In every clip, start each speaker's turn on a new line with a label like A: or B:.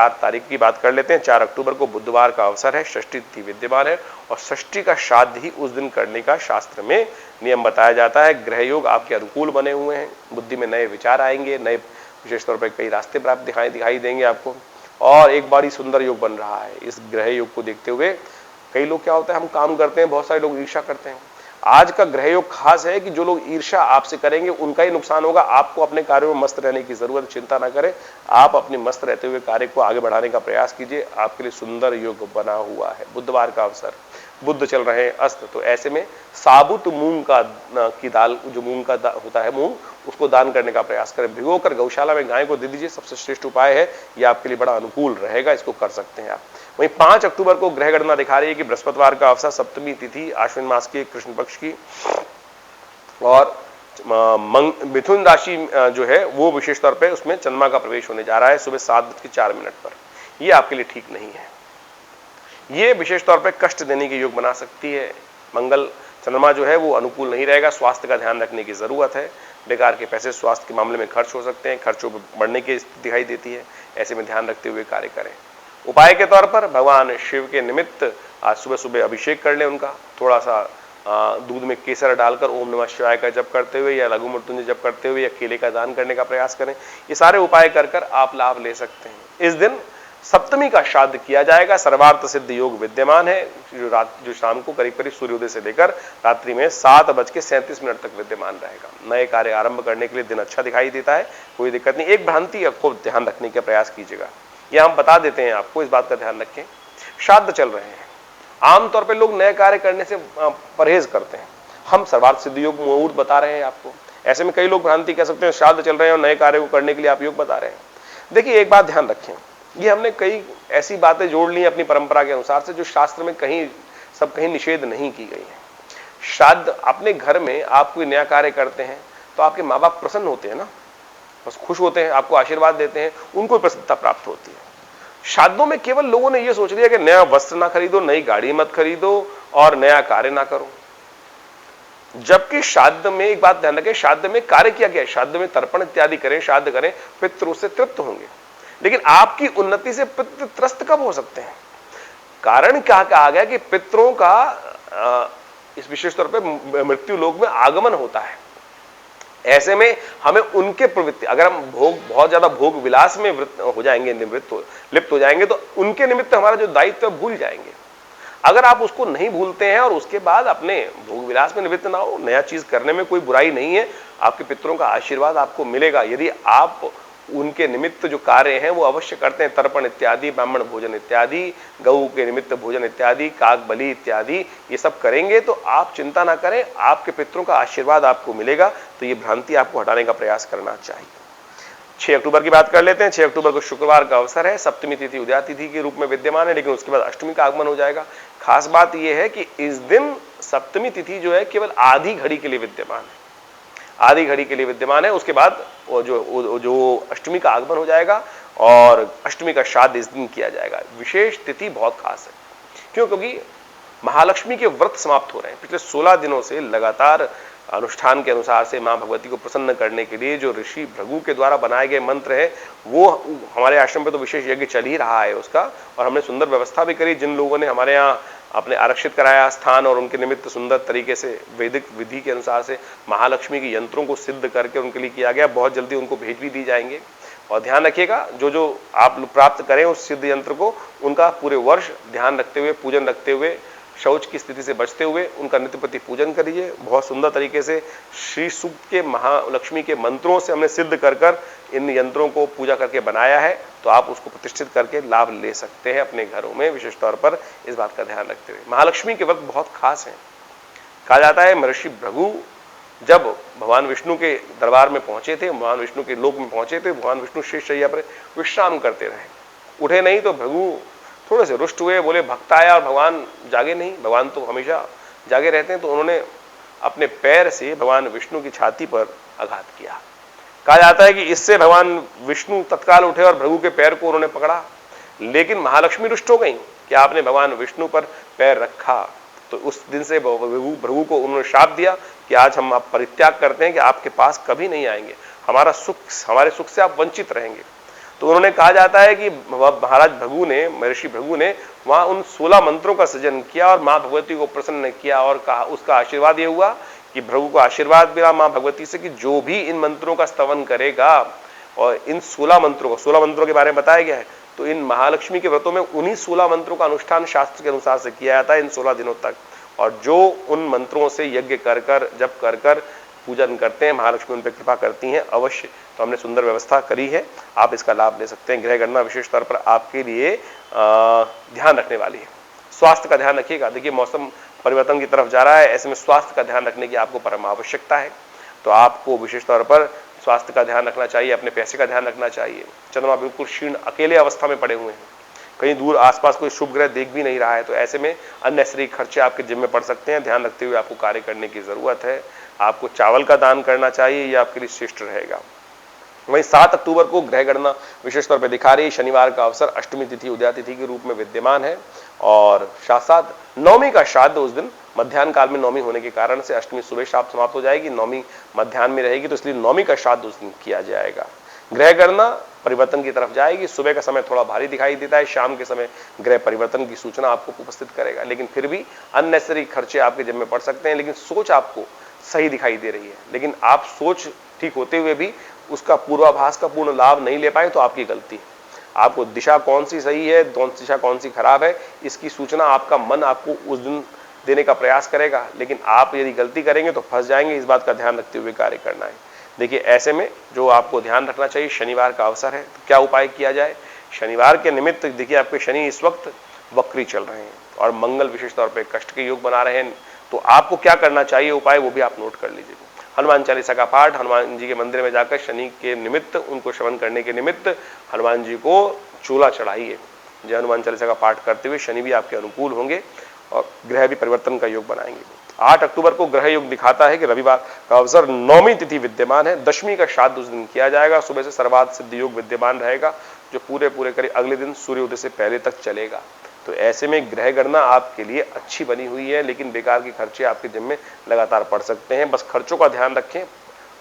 A: 4 तारीख की बात कर लेते हैं। 4 अक्टूबर को बुधवार का अवसर है, षष्ठी तिथि विद्यमान है और षष्ठी का श्राद्ध ही उस दिन करने का शास्त्र में नियम बताया जाता है। ग्रह योग आपके अनुकूल बने हुए हैं, बुद्धि में नए विचार आएंगे, नए विशेष तौर पर कई रास्ते प्राप्त दिखाई देंगे आपको और एक बड़ी सुंदर योग बन रहा है। इस ग्रह योग को देखते हुए कई लोग क्या होता है, हम काम करते हैं, बहुत सारे लोग ईर्ष्या करते हैं। आज का ग्रह योग खास है कि जो लोग ईर्ष्या आपसे करेंगे उनका ही नुकसान होगा। आपको अपने कार्यों में मस्त रहने की जरूरत, चिंता ना करें, आप अपनी मस्त रहते हुए कार्य को आगे बढ़ाने का प्रयास कीजिए। आपके लिए सुंदर योग बना हुआ है। बुधवार का अवसर, बुध चल रहे हैं अस्त, तो ऐसे में साबुत मूंग की दाल, जो मूंग का होता है मूंग, उसको दान करने का प्रयास करें। भिगोकर गौशाला में गाय को दे दीजिए, सबसे श्रेष्ठ उपाय है, ये आपके लिए बड़ा अनुकूल रहेगा, इसको कर सकते हैं आप। वहीं 5 अक्टूबर को ग्रह गणना दिखा रही है कि बृहस्पतिवार का अवसर, सप्तमी तिथि आश्विन मास की कृष्ण पक्ष की और मिथुन राशि जो है वो विशेष तौर पे उसमें चंद्रमा का प्रवेश होने जा रहा है सुबह 7:04 पर। ये आपके लिए ठीक नहीं है, ये विशेष तौर पे कष्ट देने के योग बना सकती है। मंगल चंद्रमा जो है वो अनुकूल नहीं रहेगा, स्वास्थ्य का ध्यान रखने की जरूरत है। बेकार के पैसे स्वास्थ्य के मामले में खर्च हो सकते हैं, खर्चों में बढ़ने की स्थिति दिखाई देती है, ऐसे में ध्यान रखते हुए कार्य करें। उपाय के तौर पर भगवान शिव के निमित्त आज सुबह सुबह अभिषेक कर लें उनका, थोड़ा सा दूध में केसर डालकर ओम नमः शिवाय का जप करते हुए या लघु मृत्युंजय जप करते हुए या केले का दान करने का प्रयास करें। ये सारे उपाय कर आप लाभ ले सकते हैं। इस दिन सप्तमी का श्राद्ध किया जाएगा। सर्वार्थ सिद्ध योग विद्यमान है, जो शाम को करीब करीब सूर्योदय से लेकर रात्रि में 7:37 तक विद्यमान रहेगा। नए कार्य आरंभ करने के लिए दिन अच्छा दिखाई देता है, कोई दिक्कत नहीं। एक भ्रांति आपको ध्यान रखने का प्रयास कीजिएगा, यह हम बता देते हैं आपको, इस बात का ध्यान रखें। श्राद्ध चल रहे हैं, आमतौर पर लोग नए कार्य करने से परहेज करते हैं। हम सर्वार्थ सिद्ध योग मुहूर्त बता रहे हैं आपको, ऐसे में कई लोग भ्रांति कह सकते हैं श्राद्ध चल रहे हैं और नए कार्य को करने के लिए आप योग बता रहे हैं। देखिए एक बात ध्यान रखें, ये हमने कई ऐसी बातें जोड़ ली अपनी परंपरा के अनुसार से जो शास्त्र में कहीं निषेध नहीं की गई है। श्राद्ध अपने घर में आप कोई नया कार्य करते हैं तो आपके माँ बाप प्रसन्न होते हैं ना, बस खुश होते हैं, आपको आशीर्वाद देते हैं, उनको प्रसन्नता प्राप्त होती है। श्राद्धों में केवल लोगों ने यह सोच लिया कि नया वस्त्र ना खरीदो, नई गाड़ी मत खरीदो और नया कार्य ना करो, जबकि श्राद्ध में एक बात ध्यान रखें, श्राद्ध में कार्य किया गया है, श्राद्ध में तर्पण इत्यादि करें, श्राद्ध करें, पितृ उससे तृप्त होंगे। लेकिन आपकी उन्नति से पितृ त्रस्त कब हो सकते हैं? कारण क्या कहा गया कि पितरों का इस विशेष तौर पर मृत्यु लोक में आगमन होता है। ऐसे में हमें उनके प्रवृत्ति, अगर हम बहुत ज्यादा भोग विलास में हो जाएंगे, लिप्त हो जाएंगे, तो उनके निमित्त हमारा जो दायित्व भूल जाएंगे। अगर आप उसको नहीं भूलते हैं और उसके बाद अपने भोग विलास में निवृत्त ना हो, नया चीज करने में कोई बुराई नहीं है, आपके पितरों का आशीर्वाद आपको मिलेगा यदि आप उनके निमित्त जो कार्य हैं वो अवश्य करते हैं। तर्पण इत्यादि, ब्राह्मण भोजन इत्यादि, गऊ के निमित्त भोजन इत्यादि, काक बलि इत्यादि, ये सब करेंगे तो आप चिंता ना करें, आपके पितरों का आशीर्वाद आपको मिलेगा। तो ये भ्रांति आपको हटाने का प्रयास करना चाहिए। 6 अक्टूबर की बात कर लेते हैं। 6 अक्टूबर को शुक्रवार का अवसर है, सप्तमी तिथि उदया तिथि के रूप में विद्यमान है, लेकिन उसके बाद अष्टमी का आगमन हो जाएगा। खास बात यह है कि इस दिन सप्तमी तिथि जो है केवल आधी घड़ी के लिए विद्यमान है, आधी घड़ी के लिए विद्यमान है। उसके बाद जो अष्टमी का आगमन हो जाएगा और अष्टमी का श्राद्ध इस दिन किया जाएगा। विशेष तिथि बहुत खास है, क्यों? क्योंकि महालक्ष्मी के व्रत समाप्त हो रहे हैं। पिछले 16 दिनों से लगातार अनुष्ठान के अनुसार से मां भगवती को प्रसन्न करने के लिए जो ऋषि भृगु के द्वारा बनाए गए मंत्र है, वो हमारे आश्रम पे तो विशेष यज्ञ चल ही रहा है उसका, और हमने सुंदर व्यवस्था भी करी। जिन लोगों ने हमारे यहाँ अपने आरक्षित कराया स्थान और उनके निमित्त सुंदर तरीके से वैदिक विधि के अनुसार से महालक्ष्मी के यंत्रों को सिद्ध करके उनके लिए किया गया, बहुत जल्दी उनको भेज भी दी जाएंगे। और ध्यान रखिएगा, जो आप प्राप्त करें उस सिद्ध यंत्र को, उनका पूरे वर्ष ध्यान रखते हुए, पूजन रखते हुए, शौच की स्थिति से बचते हुए उनका नित्य प्रति पूजन करिए। बहुत सुंदर तरीके से श्री सूक्त के महालक्ष्मी के मंत्रों से हमने सिद्ध कर इन यंत्रों को पूजा करके बनाया है, तो आप उसको प्रतिष्ठित करके लाभ ले सकते हैं अपने घरों में, विशेष तौर पर इस बात का ध्यान रखते हुए। महालक्ष्मी के व्रत बहुत खास हैं। कहा जाता है महर्षि भृगु जब भगवान विष्णु के दरबार में पहुंचे थे, भगवान विष्णु के लोक में पहुंचे थे, भगवान विष्णु शेषशैया पर विश्राम करते रहे, उठे नहीं तो भृगु थोड़े से रुष्ट हुए, बोले भक्त आया और भगवान जागे नहीं, भगवान तो हमेशा जागे रहते हैं। तो उन्होंने अपने पैर से भगवान विष्णु की छाती पर आघात किया। कहा जाता है कि इससे भगवान विष्णु तत्काल उठे और भृगु के पैर को उन्होंने पकड़ा, लेकिन महालक्ष्मी रुष्ट हो गई कि आपने भगवान विष्णु पर पैर रखा। तो उस दिन से भृगु को उन्होंने श्राप दिया कि आज हम आप परित्याग करते हैं कि आपके पास कभी नहीं आएंगे, हमारे सुख से आप वंचित रहेंगे। तो उन्होंने कहा जाता है कि महाराज भृगु ने, महर्षि भृगु ने वहां उन 16 मंत्रों का सृजन किया और मां भगवती को प्रसन्न किया और कहा, उसका आशीर्वाद यह हुआ कि भृगु को आशीर्वाद मिला मां भगवती से कि जो भी इन मंत्रों का स्तवन करेगा, और इन 16 मंत्रों के बारे में बताया गया है, तो इन महालक्ष्मी के व्रतों में उन्हीं 16 मंत्रों का अनुष्ठान शास्त्र के अनुसार से किया जाता है इन 16 दिनों तक। और जो उन मंत्रों से यज्ञ कर कर जप कर कर पूजन करते हैं, महालक्ष्मी उन पर कृपा करती हैं अवश्य। तो हमने सुंदर व्यवस्था करी है, आप इसका लाभ ले सकते हैं। ग्रह गणना विशेष तौर पर आपके लिए ध्यान रखने वाली है। स्वास्थ्य का ध्यान रखिएगा। देखिए मौसम परिवर्तन की तरफ जा रहा है, ऐसे में स्वास्थ्य का ध्यान रखने की आपको परम आवश्यकता है। तो आपको विशेष तौर पर स्वास्थ्य का ध्यान रखना चाहिए, अपने पैसे का ध्यान रखना चाहिए। चंद्रमा बिल्कुल क्षीण अकेले अवस्था में पड़े हुए हैं, कहीं दूर आसपास कोई शुभ ग्रह देख भी नहीं रहा है, तो ऐसे में अननेसेसरी खर्चे आपके जिम्मे पड़ सकते हैं। ध्यान रखते हुए आपको कार्य करने की जरूरत है। आपको चावल का दान करना चाहिए, यह आपके लिए श्रेष्ठ रहेगा। वहीं 7 अक्टूबर को ग्रह गणना विशेष तौर पर दिखा रही, शनिवार का अवसर अष्टमी तिथि उदया तिथि के रूप में विद्यमान है और साथ साथ नवमी का श्राद्ध उस दिन मध्याह्न काल में नवमी होने के कारण से अष्टमी सुबह श्राद्ध समाप्त हो जाएगी, नवमी मध्याह्न में रहेगी, तो इसलिए नवमी का श्राद्ध उस दिन किया जाएगा। ग्रह गणना परिवर्तन की तरफ जाएगी। सुबह का समय थोड़ा भारी दिखाई देता है, शाम के समय ग्रह परिवर्तन की सूचना आपको उपस्थित करेगा, लेकिन फिर भी अननेसेसरी खर्चे आपके जिम्मे पड़ सकते हैं। लेकिन सोच आपको सही दिखाई दे रही है, लेकिन आप सोच ठीक होते हुए भी उसका पूर्वाभास का पूर्ण लाभ नहीं ले पाए तो आपकी गलती है। आपको दिशा कौन सी सही है, दिशा कौन सी खराब है, इसकी सूचना आपका मन आपको उस दिन देने का प्रयास करेगा, लेकिन आप यदि गलती करेंगे तो फंस जाएंगे। इस बात का ध्यान रखते हुए कार्य करना है। देखिए ऐसे में जो आपको ध्यान रखना चाहिए, शनिवार का अवसर है, तो क्या उपाय किया जाए। शनिवार के निमित्त देखिए आपके शनि इस वक्त वक्री चल रहे हैं और मंगल विशेष तौर पर कष्ट के योग बना रहे हैं, तो आपको क्या करना चाहिए उपाय, वो भी आप नोट कर लीजिए। हनुमान चालीसा का पाठ, हनुमान जी के मंदिर में जाकर शनि के निमित्त उनको श्रवण करने के निमित्त हनुमान जी को चूला चढ़ाइए। जय हनुमान चालीसा का पाठ करते हुए शनि भी आपके अनुकूल होंगे और ग्रह भी परिवर्तन का योग बनाएंगे। 8 अक्टूबर को ग्रह योग दिखाता है कि रविवार का अवसर नवमी तिथि विद्यमान है, दशमी का श्राद्ध उस दिन किया जाएगा। सुबह से सर्वार्थ सिद्धि योग विद्यमान रहेगा, जो पूरे करीब अगले दिन सूर्योदय से पहले तक चलेगा। तो ऐसे में ग्रह गणना आपके लिए अच्छी बनी हुई है, लेकिन बेकार के खर्चे आपके जिम्मे लगातार पड़ सकते हैं। बस खर्चों का ध्यान रखें,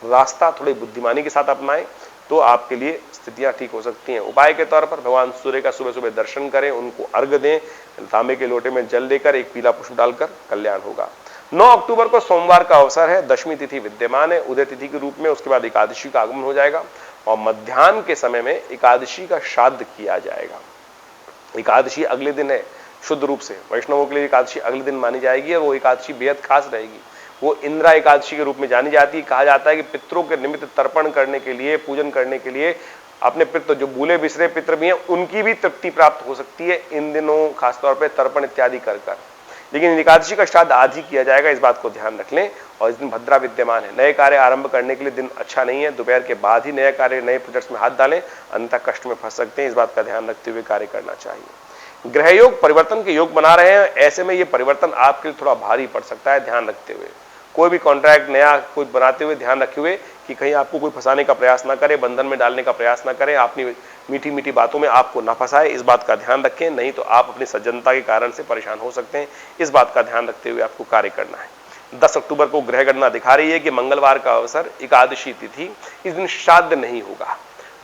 A: रास्ता थोड़ी बुद्धिमानी के साथ अपनाएं तो आपके लिए स्थितियां ठीक हो सकती हैं। उपाय के तौर पर भगवान सूर्य का सुबह सुबह दर्शन करें, उनको अर्घ्य दें, तांबे के लोटे में जल लेकर एक पीला पुष्प डालकर कल्याण होगा। 9 अक्टूबर को सोमवार का अवसर है, दशमी तिथि विद्यमान है उदय तिथि के रूप में, उसके बाद एकादशी का आगमन हो जाएगा और मध्याह्न के समय में एकादशी का श्राद्ध किया जाएगा। एकादशी अगले दिन है, शुद्ध रूप से वैष्णवों के लिए एकादशी अगले दिन मानी जाएगी और वो एकादशी बेहद खास रहेगी। वो इंदिरा एकादशी के रूप में जानी जाती है। कहा जाता है कि पितरों के निमित्त तर्पण करने के लिए, पूजन करने के लिए, अपने पितृ जो भूले बिसरे पितृ भी हैं उनकी भी तृप्ति प्राप्त हो सकती है इन दिनों, खासतौर पर तर्पण इत्यादि कर कर। लेकिन एकादशी का श्राद्ध आज ही किया जाएगा, इस बात को ध्यान रख लें। और इस दिन भद्रा विद्यमान है, नए कार्य आरंभ करने के लिए दिन अच्छा नहीं है। दोपहर के बाद ही नए कार्य, नए प्रोजेक्ट्स में हाथ डालें, अन्यथा कष्ट में फंस सकते हैं। इस बात का ध्यान रखते हुए कार्य करना चाहिए। ग्रह योग परिवर्तन के योग बना रहे हैं, ऐसे में ये परिवर्तन आपके लिए थोड़ा भारी पड़ सकता है। ध्यान रखते हुए कोई भी कॉन्ट्रैक्ट नया कोई बनाते हुए ध्यान रखे हुए कि कहीं आपको कोई फंसाने का प्रयास ना करे, बंधन में डालने का प्रयास ना करें, अपनी मीठी मीठी बातों में आपको ना फंसाए, इस बात का ध्यान रखें। नहीं तो आप अपनी सज्जनता के कारण से परेशान हो सकते हैं। इस बात का ध्यान रखते हुए आपको कार्य करना है। 10 अक्टूबर को ग्रह गणना दिखा रही है कि मंगलवार का अवसर, एकादशी तिथि, इस दिन श्राद्ध नहीं होगा।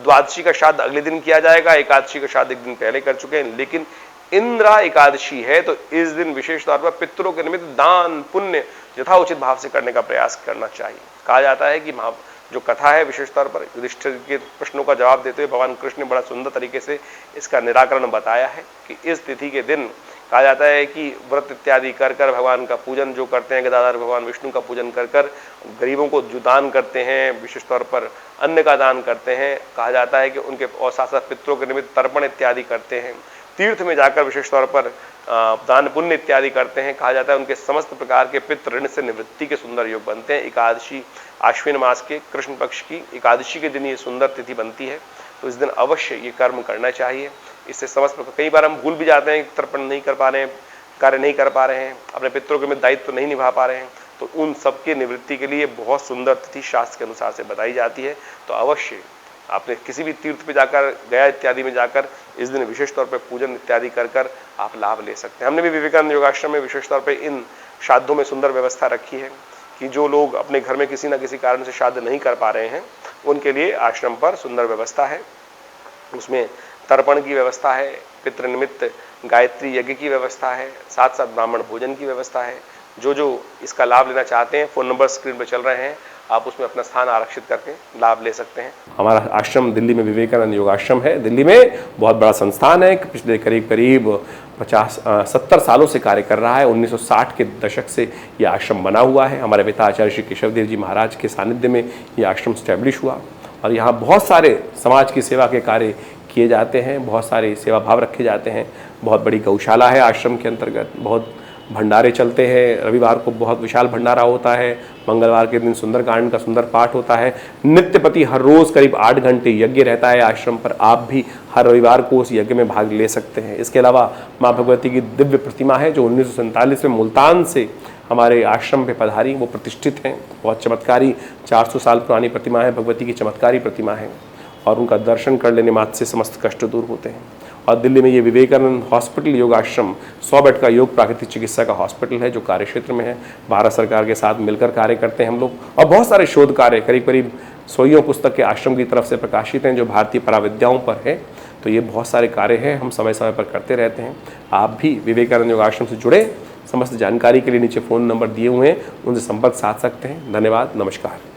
A: द्वादशी का श्राद्ध अगले दिन किया जाएगा, एकादशी का श्राद्ध एक दिन पहले कर चुके हैं, लेकिन इंद्रा एकादशी है तो इस दिन विशेष तौर पर पितरों के निमित्त दान पुण्य यथाउचित भाव से करने का प्रयास करना चाहिए। कहा जाता है कि जो कथा है विशेष तौर पर युधिष्ठिर के प्रश्नों का जवाब देते हुए भगवान कृष्ण ने बड़ा सुंदर तरीके से इसका निराकरण बताया है कि इस तिथि के दिन कहा जाता है कि व्रत इत्यादि कर कर भगवान का पूजन जो करते हैं, गदाधर भगवान विष्णु का पूजन कर कर गरीबों को जो दान करते हैं, विशेष तौर पर अन्न का दान करते हैं, कहा जाता है कि उनके और साथ साथ पितरों के निमित्त तर्पण इत्यादि करते हैं, तीर्थ में जाकर विशेष तौर पर दान पुण्य इत्यादि करते हैं, कहा जाता है उनके समस्त प्रकार के पितृ ऋण से निवृत्ति के सुंदर योग बनते हैं। एकादशी आश्विन मास के कृष्ण पक्ष की एकादशी के दिन ये सुंदर तिथि बनती है, तो इस दिन अवश्य ये कर्म करना चाहिए। इससे समस्त कई बार हम भूल भी जाते हैं, तर्पण नहीं कर पा रहे हैं, कार्य नहीं कर पा रहे हैं, अपने पितरों के में दायित्व नहीं निभा पा रहे हैं, तो उन सबके निवृत्ति के लिए बहुत सुंदर तिथि शास्त्र के अनुसार से बताई जाती है। तो अवश्य आपने किसी भी तीर्थ पे जाकर, गया इत्यादि में जाकर इस दिन विशेष तौर पे पूजन इत्यादि कर कर आप लाभ ले सकते हैं। हमने भी विवेकानंद योगाश्रम में विशेष तौर पे इन श्राद्धों में सुंदर व्यवस्था रखी है कि जो लोग अपने घर में किसी न किसी कारण से श्राद्ध नहीं कर पा रहे हैं उनके लिए आश्रम पर सुंदर व्यवस्था है। उसमें तर्पण की व्यवस्था है, पितृ निमित्त गायत्री यज्ञ की व्यवस्था है, साथ साथ ब्राह्मण भोजन की व्यवस्था है। जो इसका लाभ लेना चाहते हैं, फ़ोन नंबर स्क्रीन पर चल रहे हैं, आप उसमें अपना स्थान आरक्षित करके लाभ ले सकते हैं। हमारा आश्रम दिल्ली में विवेकानंद योग आश्रम है। दिल्ली में बहुत बड़ा संस्थान है, पिछले करीब 70 सालों से कार्य कर रहा है। 1960 के दशक से यह आश्रम बना हुआ है। हमारे पिता आचार्य श्री केशवदेव जी महाराज के सानिध्य में यह आश्रम स्टैब्लिश हुआ और यहाँ बहुत सारे समाज की सेवा के कार्य किए जाते हैं, बहुत सारे सेवा भाव रखे जाते हैं। बहुत बड़ी गौशाला है आश्रम के अंतर्गत, बहुत भंडारे चलते हैं। रविवार को बहुत विशाल भंडारा होता है, मंगलवार के दिन सुंदरकांड का सुंदर पाठ होता है। नित्यपति हर रोज़ करीब 8 घंटे यज्ञ रहता है आश्रम पर। आप भी हर रविवार को उस यज्ञ में भाग ले सकते हैं। इसके अलावा माँ भगवती की दिव्य प्रतिमा है जो 1947 में मुल्तान से हमारे आश्रम पे पधारी, वो प्रतिष्ठित हैं। बहुत चमत्कारी 400 साल पुरानी प्रतिमा है, भगवती की चमत्कारी प्रतिमा है और उनका दर्शन कर लेने मात्र से समस्त कष्ट दूर होते हैं। और दिल्ली में ये विवेकानंद हॉस्पिटल योग आश्रम 100 बेड का योग प्राकृतिक चिकित्सा का हॉस्पिटल है जो कार्य क्षेत्र में है। भारत सरकार के साथ मिलकर कार्य करते हैं हम लोग और बहुत सारे शोध कार्य करीब 100 पुस्तक के आश्रम की तरफ से प्रकाशित हैं जो भारतीय पराविद्याओं पर है। तो ये बहुत सारे कार्य हैं, हम समय समय पर करते रहते हैं। आप भी विवेकानंद योग आश्रम से जुड़े, समस्त जानकारी के लिए नीचे फ़ोन नंबर दिए हुए हैं, उनसे संपर्क साध सकते हैं। धन्यवाद, नमस्कार।